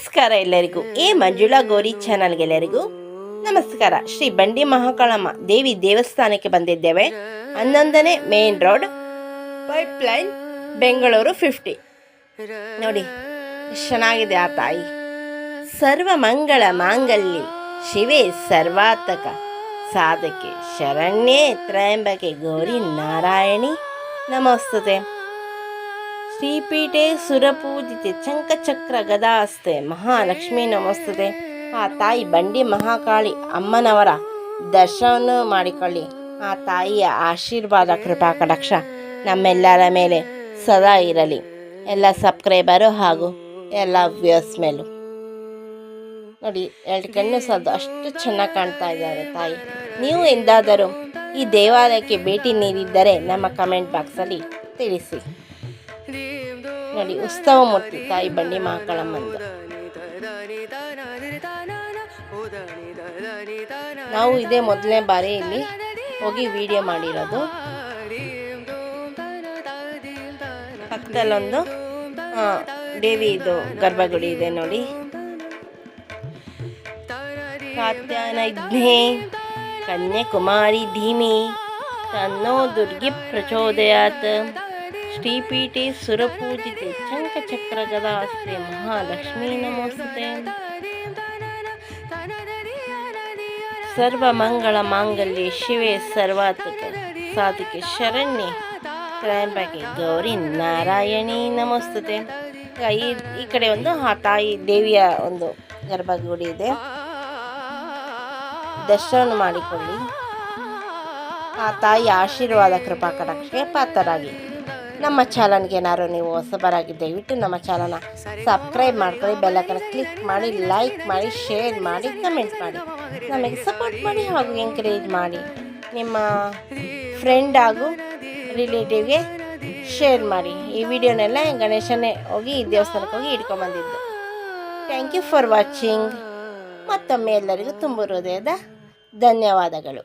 ನಮಸ್ಕಾರ ಎಲ್ಲರಿಗೂ. ಮಂಜುಳಾ ಗೌರಿ ಚಾನಲ್ಗೆಲ್ಲರಿಗೂ ನಮಸ್ಕಾರ. ಶ್ರೀ ಬಂಡಿ ಮಹಾಕಾಳಮ್ಮ ದೇವಿ ದೇವಸ್ಥಾನಕ್ಕೆ ಬಂದಿದ್ದೇವೆ. 11ನೇ ಮೇನ್ ರೋಡ್, ಪೈಪ್ಲೈನ್, ಬೆಂಗಳೂರು 50. ನೋಡಿ ಎಷ್ಟು ಚೆನ್ನಾಗಿದೆ ಆ ತಾಯಿ. ಸರ್ವ ಮಂಗಳ ಮಾಂಗಲ್ಯ ಶಿವೇ ಸರ್ವಾತಕ ಸಾಧಕೆ ಶರಣ್ಯೇ ತ್ರಯಂಬಕೆ ಗೌರಿ ನಾರಾಯಣಿ ನಮಸ್ತುತೆ. ಶ್ರೀಪೀಠೆ ಸುರಪೂಜಿತೆ ಚಂಕಚಕ್ರ ಗದಾಸ್ತೆ ಮಹಾಲಕ್ಷ್ಮಿ ನಮಸ್ತುತೆ. ಆ ತಾಯಿ ಬಂಡಿ ಮಹಾಕಾಳಿ ಅಮ್ಮನವರ ದರ್ಶನ ಮಾಡಿಕೊಳ್ಳಿ. ಆ ತಾಯಿಯ ಆಶೀರ್ವಾದ ಕೃಪಾ ಕಟಾಕ್ಷ ನಮ್ಮೆಲ್ಲರ ಮೇಲೆ ಸದಾ ಇರಲಿ. ಎಲ್ಲ ಸಬ್ಸ್ಕ್ರೈಬರು ಹಾಗೂ ಎಲ್ಲ ವ್ಯೂಸ್ ಮೇಲೂ ನೋಡಿ, 2 ಕಣ್ಣು ಸಾಲದು ಅಷ್ಟು ಚೆನ್ನಾಗಿ ಕಾಣ್ತಾ ಇದ್ದಾರೆ ತಾಯಿ. ನೀವು ಎಂದಾದರೂ ಈ ದೇವಾಲಯಕ್ಕೆ ಭೇಟಿ ನೀಡಿದ್ದರೆ ನಮ್ಮ ಕಮೆಂಟ್ ಬಾಕ್ಸಲ್ಲಿ ತಿಳಿಸಿ. ನೋಡಿ, ಉತ್ಸವ ಮೂರ್ತಿ ತಾಯಿ ಬಂಡಿ ಮಹಾಕಾಳಮ್ಮಂದು. ನಾವು ಇದೇ ಮೊದಲನೇ ಬಾರಿ ಇಲ್ಲಿ ಹೋಗಿ ವಿಡಿಯೋ ಮಾಡಿರೋದು. ಪಕ್ಕದಲ್ಲೊಂದು ದೇವಿದು ಗರ್ಭಗುಡಿ ಇದೆ ನೋಡಿ. ಕಾತ್ಯಾಯನಜ್ಞೆ ಕನ್ಯಾಕುಮಾರಿ ಧೀಮಿ ತನ್ನೋ ದುರ್ಗಿ ಪ್ರಚೋದಯಾತ್. ಶ್ರೀಪೀಠೆ ಸುರಪೂಜಿತೆ ಚಂಕಚಕ್ರ ಗದಾಸ್ತೆ ಮಹಾಲಕ್ಷ್ಮೀ ನಮೋಸ್ತುತೆ. ಸರ್ವ ಮಂಗಳ ಮಾಂಗಲ್ಯ ಶಿವೆ ಸರ್ವಾತ್ಮಕ ಸಾಧಕೆ ಶರಣ್ಯೆ ತ್ರಯಂಬಕೆ ಗೌರಿ ನಾರಾಯಣಿ ನಮೋಸ್ತುತೆ. ಈ ಕಡೆ ಒಂದು ಆ ತಾಯಿ ದೇವಿಯ ಒಂದು ಗರ್ಭಗುಡಿ ಇದೆ, ದರ್ಶನ ಮಾಡಿಕೊಳ್ಳಿ. ಆ ತಾಯಿ ಆಶೀರ್ವಾದ ಕೃಪಾ ಕಟಾಕ್ಷಕ್ಕೆ ಪಾತ್ರರಾಗಿ. ನಮ್ಮ ಚಾನಲ್ಗೆ ಏನಾದ್ರು ನೀವು ಹೊಸಬರಾಗಿ ದಯವಿಟ್ಟು ನಮ್ಮ ಚಾನಲ್ನ ಸಬ್ಸ್ಕ್ರೈಬ್ ಮಾಡ್ಕೊಳ್ಳಿ, ಬೆಲ್ಲೈಕನ್ ಕ್ಲಿಕ್ ಮಾಡಿ, ಲೈಕ್ ಮಾಡಿ, ಶೇರ್ ಮಾಡಿ, ಕಮೆಂಟ್ ಮಾಡಿ, ನಮಗೆ ಸಪೋರ್ಟ್ ಮಾಡಿ ಹಾಗೂ ಎಂಕರೇಜ್ ಮಾಡಿ. ನಿಮ್ಮ ಫ್ರೆಂಡ್ ಹಾಗೂ ರಿಲೇಟಿವ್ಗೆ ಶೇರ್ ಮಾಡಿ. ಈ ವಿಡಿಯೋನೆಲ್ಲ ಗಣೇಶನೇ ಹೋಗಿ ಈ ದೇವಸ್ಥಾನಕ್ಕೆ ಹೋಗಿ ಇಟ್ಕೊಂಬಂದಿದ್ದು. Thank you for watching. ಮತ್ತೊಮ್ಮೆ ಎಲ್ಲರಿಗೂ ತುಂಬ ಹೃದಯದ ಧನ್ಯವಾದಗಳು.